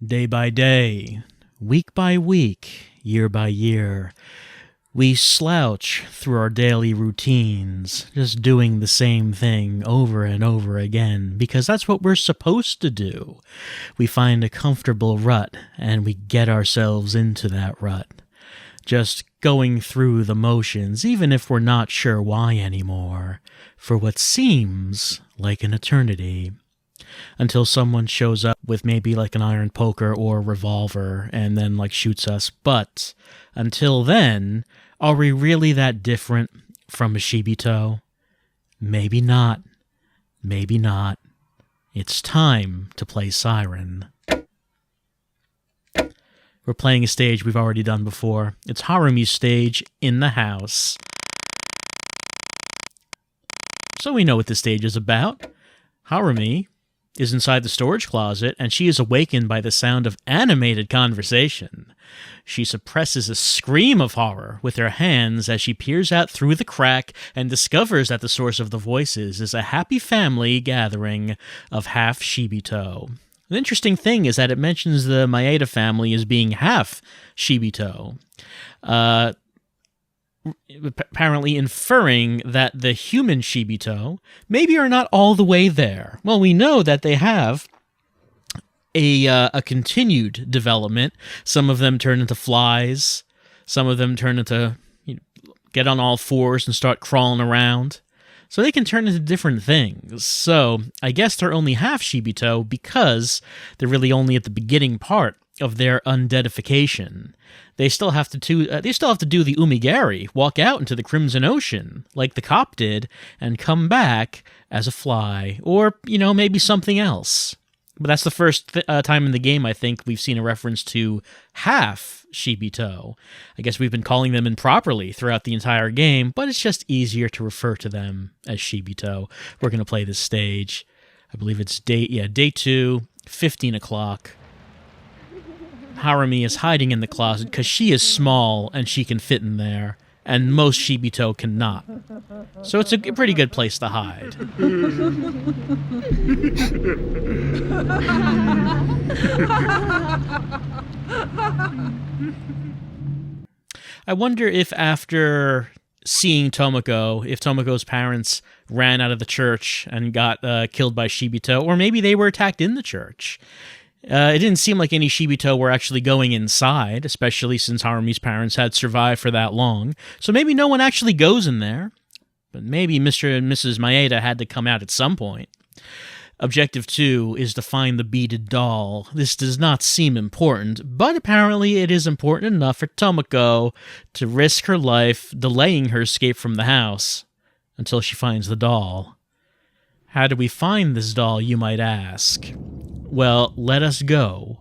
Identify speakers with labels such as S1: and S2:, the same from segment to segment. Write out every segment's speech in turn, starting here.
S1: Day by day, week by week, year by year, we slouch through our daily routines, just doing the same thing over and over again, because that's what we're supposed to do. We find a comfortable rut, and we get ourselves into that rut. Just going through the motions, even if we're not sure why anymore, for what seems like an eternity. Until someone shows up with maybe like an iron poker or a revolver and then like shoots us. But until then, are we really that different from a Shibito? Maybe not. Maybe not. It's time to play Siren. We're playing a stage we've already done before. It's Harumi's stage in the house. So we know what this stage is about. Harumi is inside the storage closet, and she is awakened by the sound of animated conversation. She suppresses a scream of horror with her hands as she peers out through the crack and discovers that the source of the voices is a happy family gathering of half Shibito. The interesting thing is that it mentions the Maeda family as being half Shibito, apparently inferring that the human Shibito maybe are not all the way there. Well, we know that they have a continued development. Some of them turn into flies. Some of them turn into, get on all fours and start crawling around. So they can turn into different things. So I guess they're only half Shibito because they're really only at the beginning part of their undeadification. They still have to do the umigari, walk out into the Crimson Ocean, like the cop did, and come back as a fly, or, maybe something else. But that's the first time in the game, I think, we've seen a reference to half Shibito. I guess we've been calling them improperly throughout the entire game, but it's just easier to refer to them as Shibito. We're going to play this stage. I believe it's day 2, 15 o'clock. Harumi is hiding in the closet because she is small and she can fit in there, and most Shibito cannot. So it's a pretty good place to hide. I wonder if after seeing Tomoko, if Tomoko's parents ran out of the church and got killed by Shibito, or maybe they were attacked in the church. It didn't seem like any Shibito were actually going inside, especially since Harumi's parents had survived for that long. So maybe no one actually goes in there. But maybe Mr. and Mrs. Maeda had to come out at some point. Objective 2 is to find the beaded doll. This does not seem important, but apparently it is important enough for Tomoko to risk her life delaying her escape from the house until she finds the doll. How do we find this doll, you might ask? Well, let us go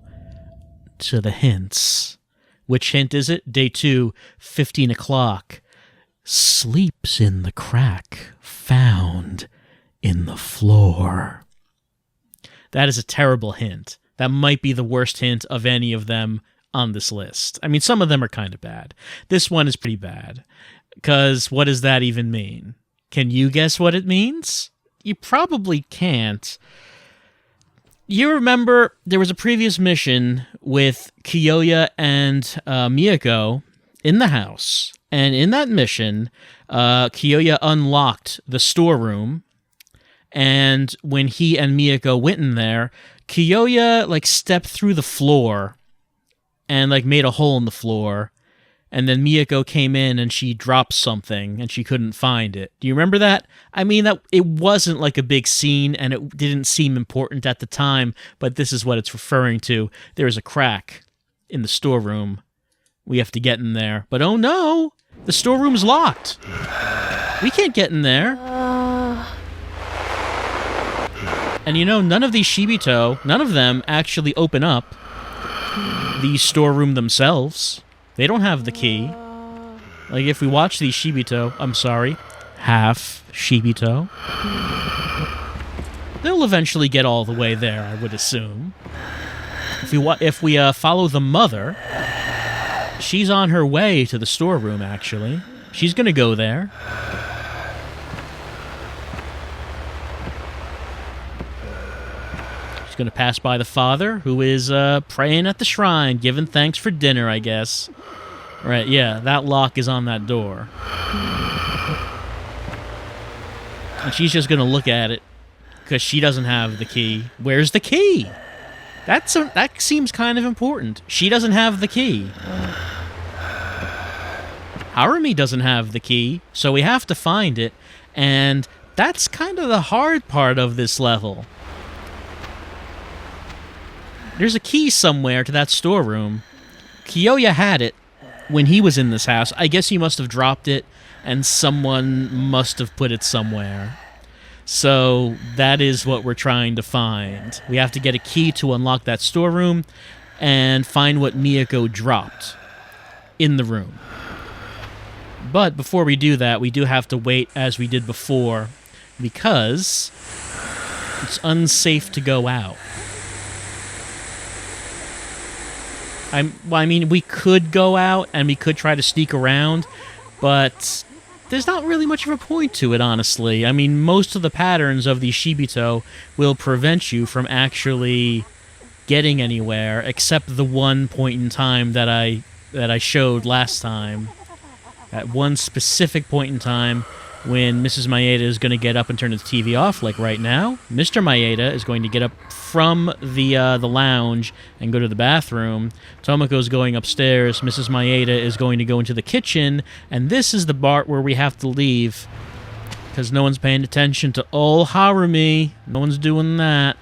S1: to the hints. Which hint is it? Day 2, 15 o'clock. Sleeps in the crack found in the floor. That is a terrible hint. That might be the worst hint of any of them on this list. I mean, some of them are kind of bad. This one is pretty bad. Because what does that even mean? Can you guess what it means? You probably can't. You remember there was a previous mission with Kiyoya and Miyako in the house. And in that mission, Kiyoya unlocked the storeroom. And when he and Miyako went in there, Kiyoya stepped through the floor and made a hole in the floor. And then Miyako came in and she dropped something and she couldn't find it. Do you remember that? I mean, that it wasn't a big scene and it didn't seem important at the time, but this is what it's referring to. There is a crack in the storeroom. We have to get in there. But oh no! The storeroom's locked. We can't get in there. And none of these Shibito, none of them actually open up the storeroom themselves. They don't have the key. If we watch these Shibito, half Shibito, they'll eventually get all the way there, I would assume. If we follow the mother, she's on her way to the storeroom, actually. She's going to go there. She's going to pass by the father, who is praying at the shrine, giving thanks for dinner, I guess. Right, yeah, that lock is on that door. And she's just going to look at it, because she doesn't have the key. Where's the key? That seems kind of important. She doesn't have the key. Harumi doesn't have the key, so we have to find it, and that's kind of the hard part of this level. There's a key somewhere to that storeroom. Kiyoya had it when he was in this house. I guess he must have dropped it, and someone must have put it somewhere. So that is what we're trying to find. We have to get a key to unlock that storeroom and find what Miyako dropped in the room. But before we do that, we do have to wait as we did before, because it's unsafe to go out. I mean, we could go out and we could try to sneak around, but there's not really much of a point to it, honestly. I mean, most of the patterns of the Shibito will prevent you from actually getting anywhere, except the one point in time that I showed last time. At one specific point in time, when Mrs. Maeda is going to get up and turn the TV off, like right now, Mr. Maeda is going to get up from the lounge and go to the bathroom. Tomoko's going upstairs. Mrs. Maeda is going to go into the kitchen, and this is the part where we have to leave, because no one's paying attention to old Harumi. No one's doing that.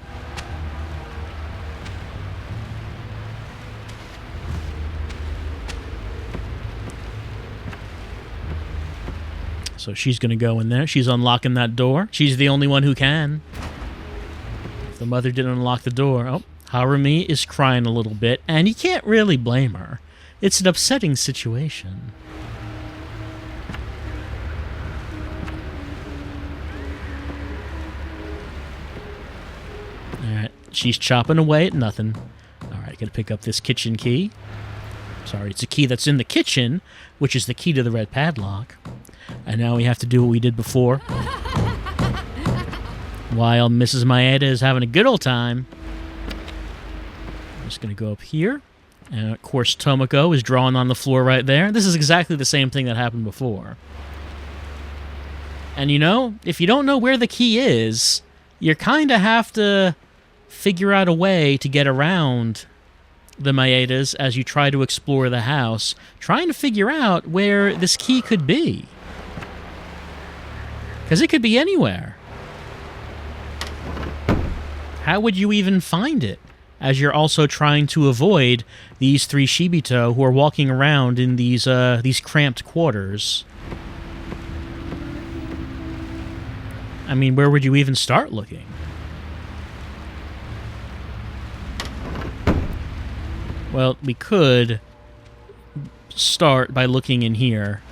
S1: So she's going to go in there. She's unlocking that door. She's the only one who can. If the mother didn't unlock the door. Oh, Harumi is crying a little bit, and you can't really blame her. It's an upsetting situation. Alright, she's chopping away at nothing. Alright, gotta pick up this kitchen key. Sorry, it's a key that's in the kitchen, which is the key to the red padlock. And now we have to do what we did before. While Mrs. Maeda is having a good old time. I'm just going to go up here. And of course, Tomoko is drawing on the floor right there. This is exactly the same thing that happened before. And you know, if you don't know where the key is, you kind of have to figure out a way to get around the Maedas as you try to explore the house, trying to figure out where this key could be. Because it could be anywhere. How would you even find it, as you're also trying to avoid these three Shibito who are walking around in these cramped quarters? I mean, where would you even start looking? Well, we could start by looking in here.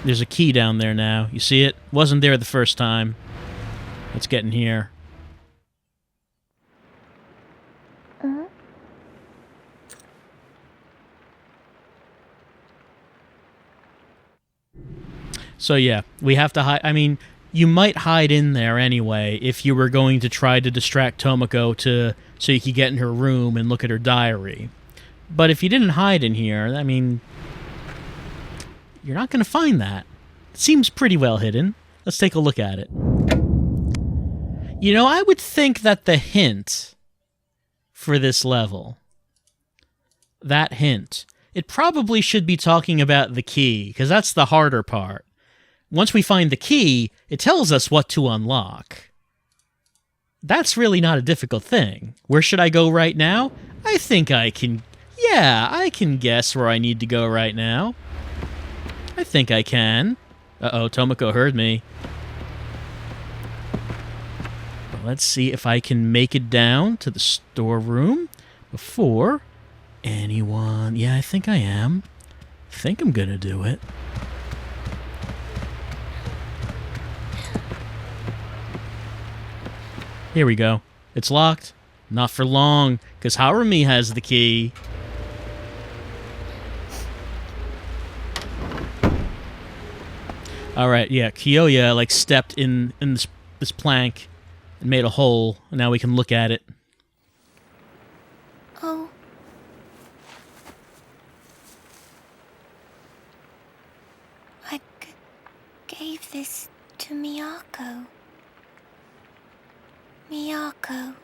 S1: There's a key down there now. You see it? Wasn't there the first time. Let's get in here. So yeah, we have to hide. I mean, you might hide in there anyway if you were going to try to distract Tomoko so you could get in her room and look at her diary. But if you didn't hide in here, I mean, you're not going to find that. It seems pretty well hidden. Let's take a look at it. You know, I would think that the hint for this level, that hint, it probably should be talking about the key, because that's the harder part. Once we find the key, it tells us what to unlock. That's really not a difficult thing. Where should I go right now? I think I can... Yeah, I can guess where I need to go right now. I think I can. Uh-oh, Tomoko heard me. But let's see if I can make it down to the storeroom before anyone... Yeah, I think I am. I think I'm gonna do it. Here we go. It's locked. Not for long, because Harumi has the key. Alright, yeah, Kiyoya, like, stepped in this plank It made a hole. Now we can look at it.
S2: Oh. I gave this to Miyako. Miyako.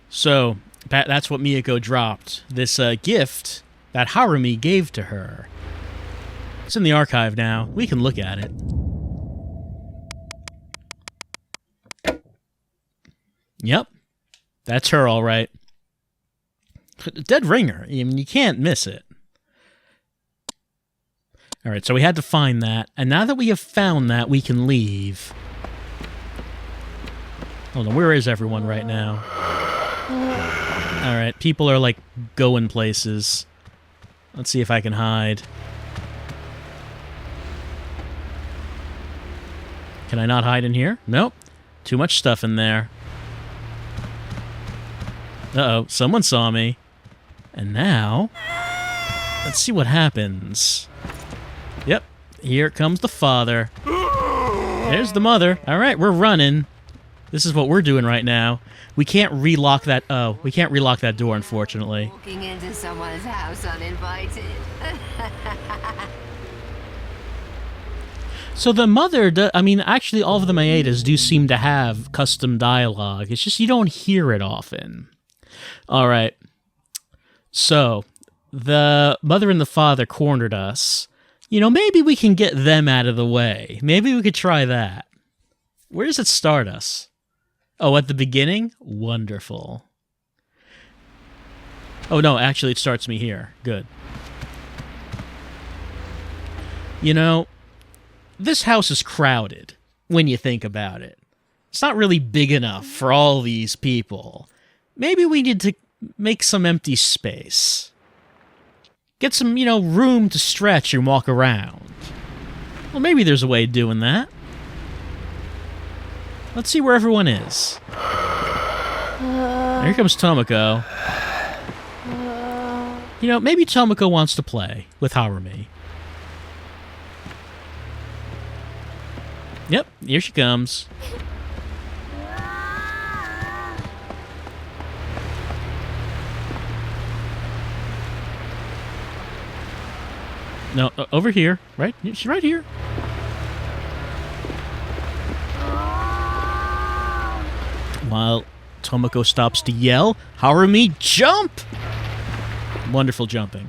S1: So, that's what Miyako dropped. This gift that Harumi gave to her. It's in the archive now. We can look at it. Yep. That's her, all right. Dead ringer. I mean, you can't miss it. All right, so we had to find that. And now that we have found that, we can leave. Hold on, where is everyone right now? All right, people are, like, going places. Let's see if I can hide. Can I not hide in here? Nope. Too much stuff in there. Uh-oh, someone saw me. And now, let's see what happens. Yep, here comes the father. There's the mother. All right, we're running. This is what we're doing right now. We can't relock that. Oh, we can't relock that door, unfortunately.
S3: Walking into someone's house uninvited.
S1: So the mother, I mean, actually, all of the Maedas do seem to have custom dialogue. It's just you don't hear it often. All right. So the mother and the father cornered us. You know, maybe we can get them out of the way. Maybe we could try that. Where does it start us? Oh, at the beginning? Wonderful. Oh, no, actually, it starts me here. Good. You know, this house is crowded when you think about it. It's not really big enough for all these people. Maybe we need to make some empty space. Get some, you know, room to stretch and walk around. Well, maybe there's a way of doing that. Let's see where everyone is. Here comes Tomoko. You know, maybe Tomoko wants to play with Harumi. Yep, here she comes. No, over here. Right? She's right here. While Tomoko stops to yell, Harumi, jump! Wonderful jumping.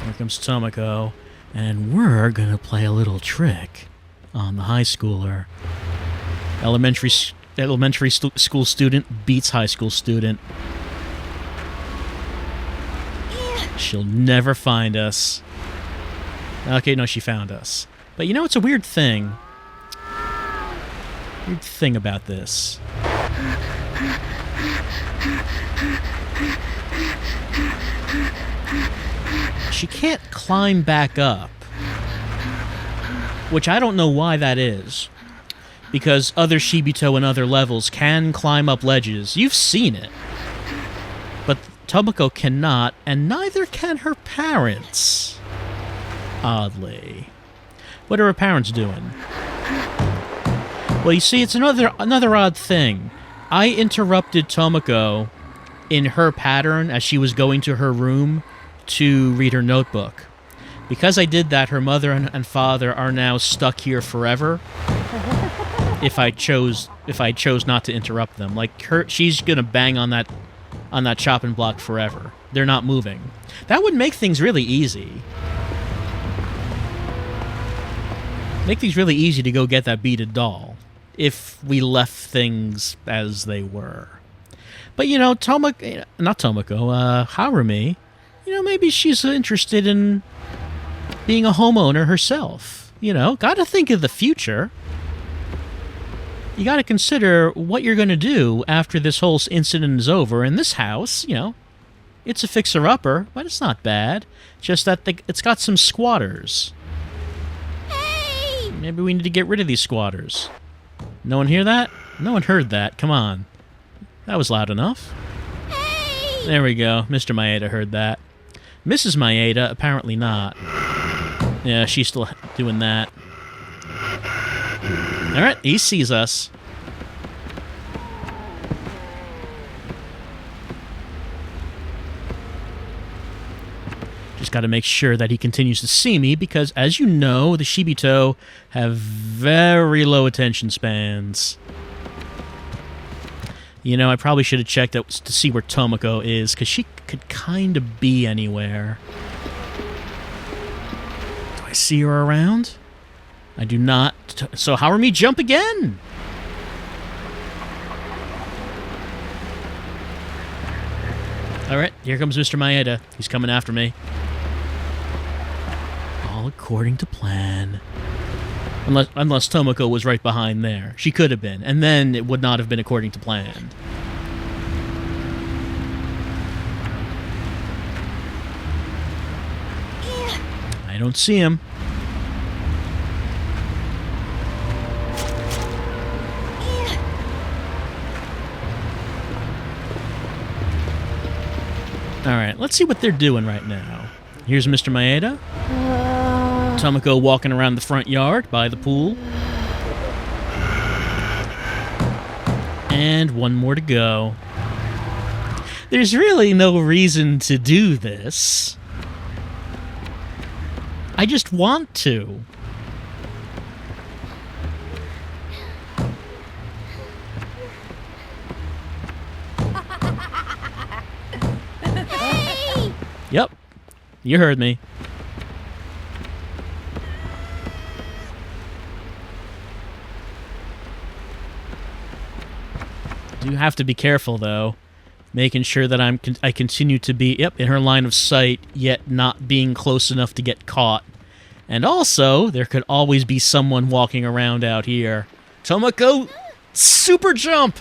S1: Here comes Tomoko, and we're gonna play a little trick on the high schooler. Elementary school student beats high school student. She'll never find us. Okay, no, she found us. But you know, it's a weird thing. Weird thing about this. She can't climb back up. Which I don't know why that is. Because other Shibito and other levels can climb up ledges. You've seen it. But Tomoko cannot, and neither can her parents. Oddly. What are her parents doing? Well, you see, it's another odd thing. I interrupted Tomoko in her pattern as she was going to her room to read her notebook. Because I did that, her mother and father are now stuck here forever. If I chose not to interrupt them, like she's gonna bang on that chopping block forever. They're not moving. That would make things really easy. Make things really easy to go get that beaded doll if we left things as they were. But you know, Harumi, you know, maybe she's interested in being a homeowner herself. You know, gotta think of the future. You gotta consider what you're gonna do after this whole incident is over. And this house, you know, it's a fixer-upper, but it's not bad. Just that it's got some squatters.
S2: Hey!
S1: Maybe we need to get rid of these squatters. No one hear that? No one heard that. Come on. That was loud enough.
S2: Hey!
S1: There we go. Mr. Maeda heard that. Mrs. Maeda, apparently not. Yeah, she's still doing that. Alright, he sees us. Just got to make sure that he continues to see me, because, as you know, the Shibito have very low attention spans. You know, I probably should have checked out to see where Tomoko is, because she could kind of be anywhere. Do I see her around? I do not. So Harumi, jump again! Alright, here comes Mr. Maeda. He's coming after me. All according to plan. Unless Tomoko was right behind there. She could have been, and then it would not have been according to plan. I don't see him. Alright, let's see what they're doing right now. Here's Mr. Maeda. Tomoko walking around the front yard by the pool. And one more to go. There's really no reason to do this. I just want to.
S2: Hey!
S1: Yep, you heard me. Do have to be careful, though. Making sure that I continue to be, in her line of sight, yet not being close enough to get caught. And also, there could always be someone walking around out here. Tomoko, super jump!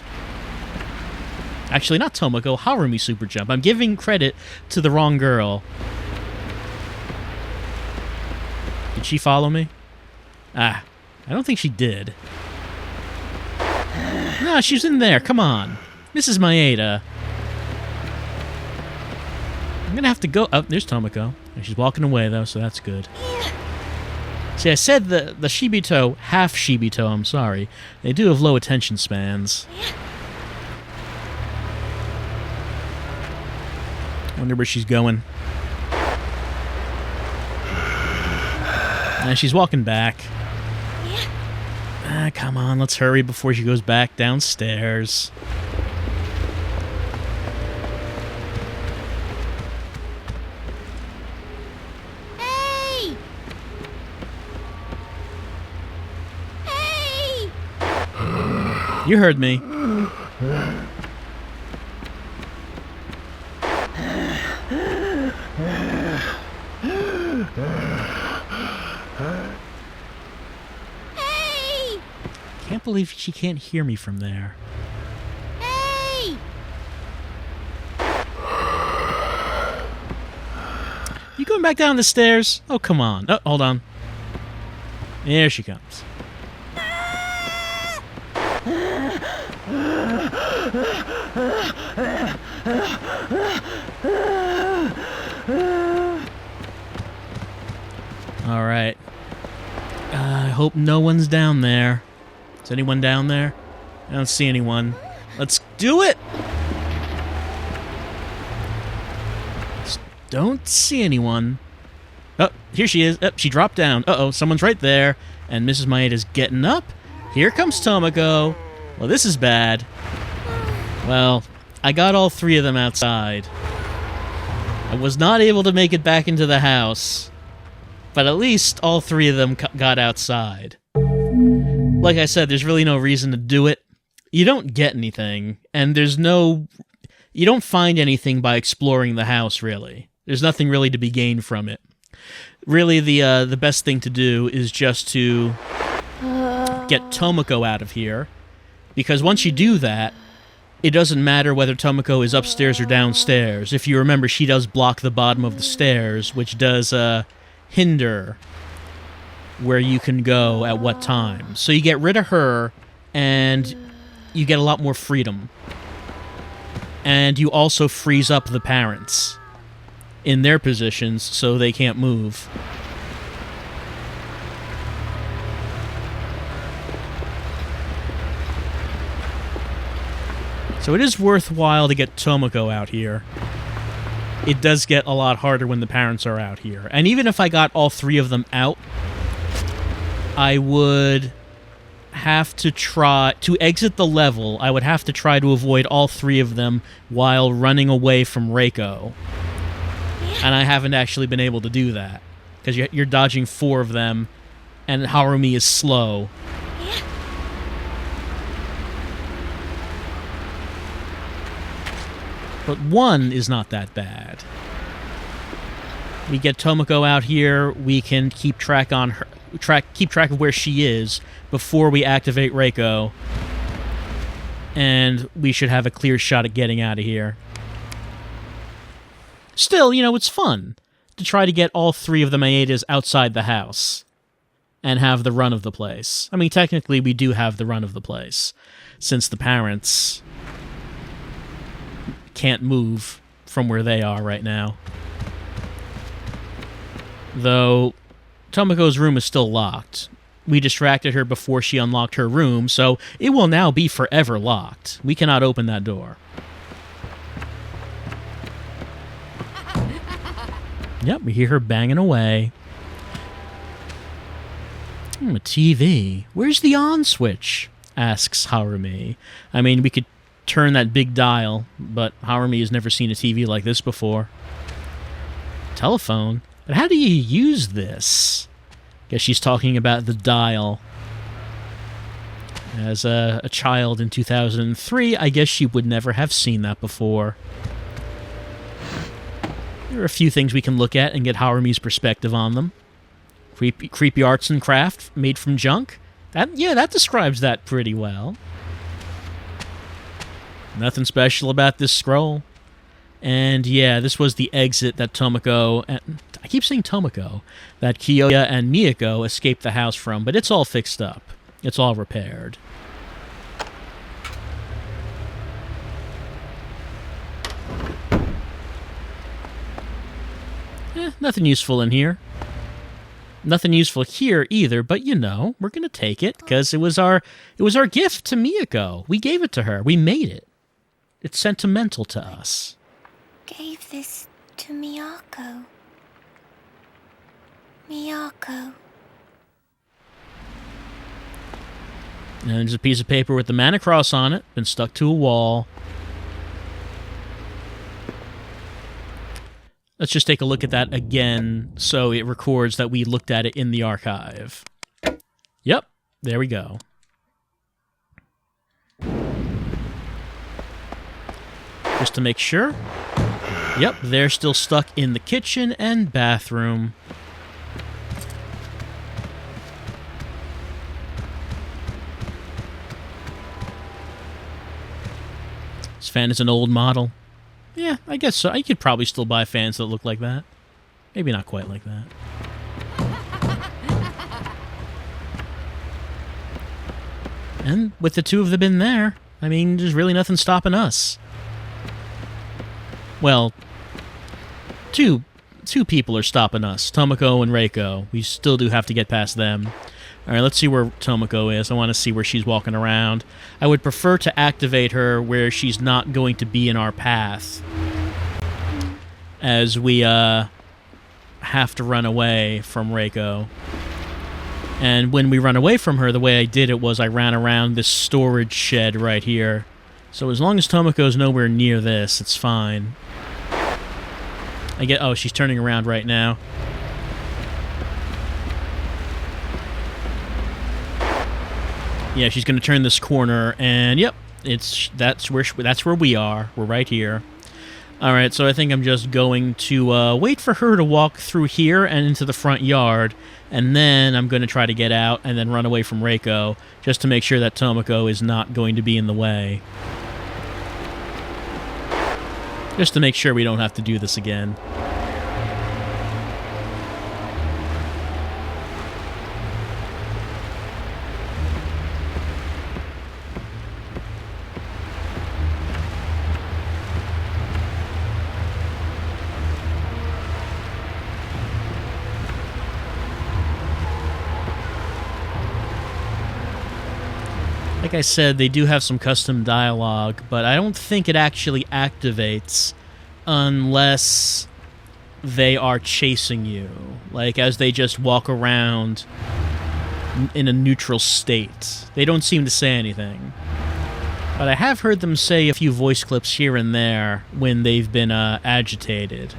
S1: Actually, not Tomoko, Harumi super jump. I'm giving credit to the wrong girl. Did she follow me? I don't think she did. No, she's in there. Come on. Mrs. Maeda. I'm gonna have to go... Oh, there's Tomoko. She's walking away, though, so that's good. See, I said the Shibito, half Shibito, I'm sorry. They do have low attention spans. Wonder where she's going. She's walking back. Come on, let's hurry before she goes back downstairs.
S2: Hey! Hey!
S1: You heard me.
S2: Hey!
S1: Can't believe she can't hear me from there.
S2: Hey!
S1: You going back down the stairs? Oh, come on. Oh, hold on. There she comes. All right. I hope no one's down there. Is anyone down there? I don't see anyone. Let's do it! Don't see anyone. Oh, here she is. Oh, she dropped down. Uh-oh, someone's right there. And Mrs. Maeda's getting up. Here comes Tomoko. Well, this is bad. Well, I got all three of them outside. I was not able to make it back into the house. But at least all three of them got outside. Like I said, there's really no reason to do it. You don't get anything. And there's no... You don't find anything by exploring the house, really. There's nothing really to be gained from it. Really, the best thing to do is just to get Tomoko out of here. Because once you do that, it doesn't matter whether Tomoko is upstairs or downstairs. If you remember, she does block the bottom of the stairs, which does hinder where you can go at what time. So you get rid of her, and you get a lot more freedom. And you also freeze up the parents. in their positions so they can't move. So it is worthwhile to get Tomoko out here. It does get a lot harder when the parents are out here. And even if I got all three of them out, I would have to try to exit the level. I would have to try to avoid all three of them while running away from Reiko. And I haven't actually been able to do that. Because you're dodging four of them, and Harumi is slow. But one is not that bad. We get Tomoko out here, we can keep track on her, keep track of where she is before we activate Reiko, and we should have a clear shot at getting out of here. Still, you know, it's fun to try to get all three of the Maedas outside the house and have the run of the place. I mean, technically, we do have the run of the place, since the parents can't move from where they are right now. Though, Tomoko's room is still locked. We distracted her before she unlocked her room, so it will now be forever locked. We cannot open that door. Yep, we hear her banging away. A TV. Where's the on switch? Asks Harumi. I mean, we could turn that big dial, but Harumi has never seen a TV like this before. Telephone? But how do you use this? Guess she's talking about the dial. As a child in 2003, I guess she would never have seen that before. There are a few things we can look at and get Harumi's perspective on them. Creepy arts and craft made from junk? That describes that pretty well. Nothing special about this scroll. And yeah, this was the exit that Tomoko, and I keep saying Tomoko, that Kiyoya and Miyako escaped the house from, but it's all fixed up. It's all repaired. Nothing useful in here. Nothing useful here either, but you know, we're gonna take it, because it was our gift to Miyako. We gave it to her. We made it. It's sentimental to us.
S2: Gave this to Miyako. Miyako.
S1: And there's a piece of paper with the mana cross on it, been stuck to a wall. Let's just take a look at that again so it records that we looked at it in the archive. Yep, there we go. Just to make sure. Yep, they're still stuck in the kitchen and bathroom. This fan is an old model. Yeah, I guess so. You could probably still buy fans that look like that. Maybe not quite like that. And with the two of them in there, I mean, there's really nothing stopping us. Well, two people are stopping us. Tomoko and Reiko. We still do have to get past them. Alright, let's see where Tomoko is. I want to see where she's walking around. I would prefer to activate her where she's not going to be in our path, as we have to run away from Reiko. And when we run away from her, the way I did it was I ran around this storage shed right here. So as long as Tomoko's nowhere near this, it's fine. Oh, she's turning around right now. Yeah, she's going to turn this corner, and yep, that's where we are. We're right here. All right, so I think I'm just going to wait for her to walk through here and into the front yard, and then I'm going to try to get out and then run away from Reiko, just to make sure that Tomoko is not going to be in the way. Just to make sure we don't have to do this again. Like I said, they do have some custom dialogue, but I don't think it actually activates unless they are chasing you. Like, as they just walk around in a neutral state. They don't seem to say anything. But I have heard them say a few voice clips here and there when they've been agitated.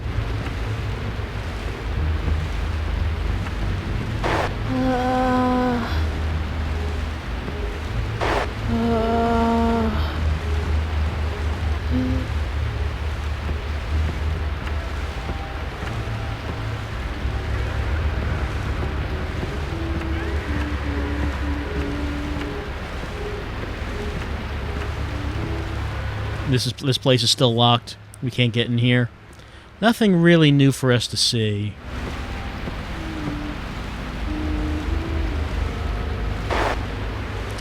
S1: This place is still locked. We can't get in here. Nothing really new for us to see.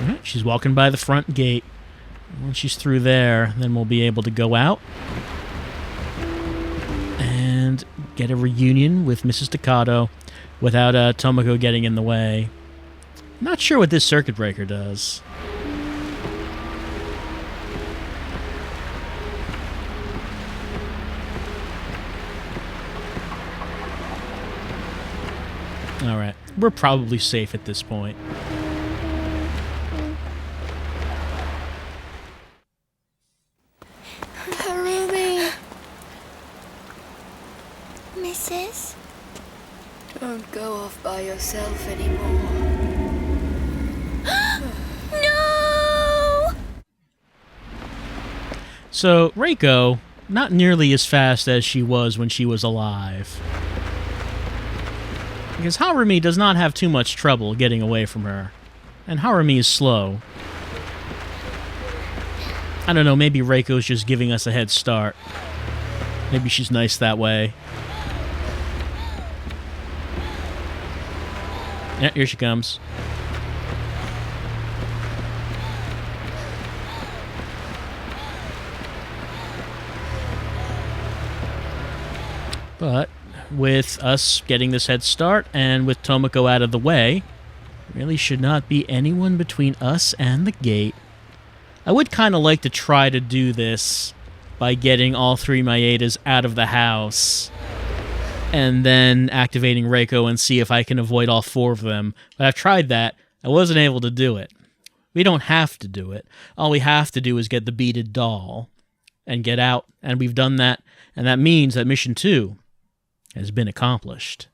S1: Alright, she's walking by the front gate. Once she's through there, then we'll be able to go out and get a reunion with Mrs. Staccato without Tomoko getting in the way. Not sure what this circuit breaker does. Alright, we're probably safe at this point.
S2: Harumi! Mrs.?
S4: Don't go off by yourself anymore.
S2: No!
S1: So, Reiko, not nearly as fast as she was when she was alive. Because Harumi does not have too much trouble getting away from her. And Harumi is slow. I don't know, maybe Reiko's just giving us a head start. Maybe she's nice that way. Yeah, here she comes. But with us getting this head start and with Tomoko out of the way, really should not be anyone between us and the gate. I would kind of like to try to do this by getting all three Maedas out of the house and then activating Reiko and see if I can avoid all four of them. But I've tried that. I wasn't able to do it. We don't have to do it. All we have to do is get the beaded doll and get out, and we've done that, and that means that Mission 2 has been accomplished.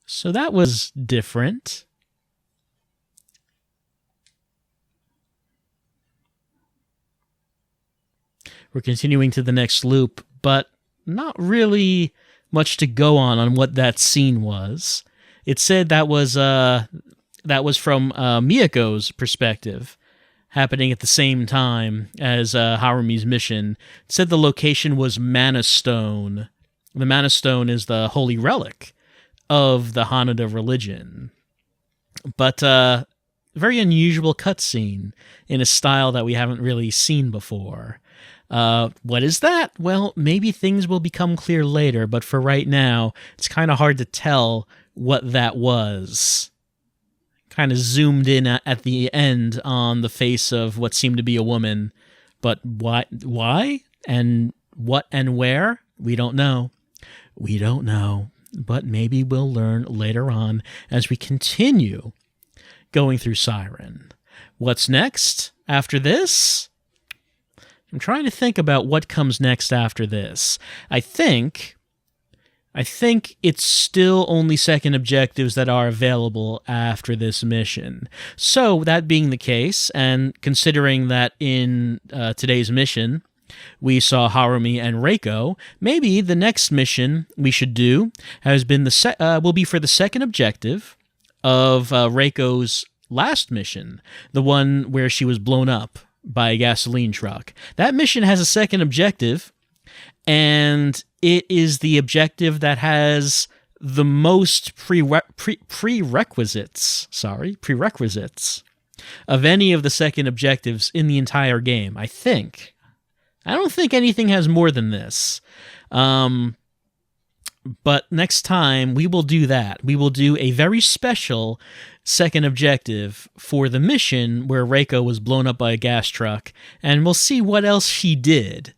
S1: So that was different. We're continuing to the next loop, but not really much to go on what that scene was. It said that was from Miyako's perspective, happening at the same time as Harumi's mission. It said the location was Mana Stone. The Mana Stone is the holy relic of the Hanada religion. But very unusual cutscene in a style that we haven't really seen before. What is that? Well, maybe things will become clear later, but for right now, it's kind of hard to tell what that was. Kind of zoomed in at the end on the face of what seemed to be a woman, but why? And what and where? We don't know. We don't know. But maybe we'll learn later on as we continue going through Siren. What's next after this? I'm trying to think about what comes next after this. I think it's still only second objectives that are available after this mission. So, that being the case, and considering that in today's mission, we saw Harumi and Reiko, maybe the next mission we should do has been will be for the second objective of Reiko's last mission, the one where she was blown up by a gasoline truck. That mission has a second objective, and it is the objective that has the most prerequisites of any of the second objectives in the entire game, I think. I don't think anything has more than this. But next time, we will do that. We will do a very special second objective for the mission where Reiko was blown up by a gas truck, and we'll see what else she did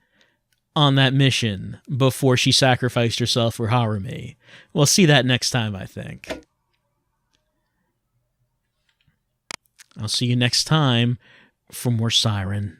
S1: on that mission before she sacrificed herself for Harumi. We'll see that next time, I think. I'll see you next time for more Siren.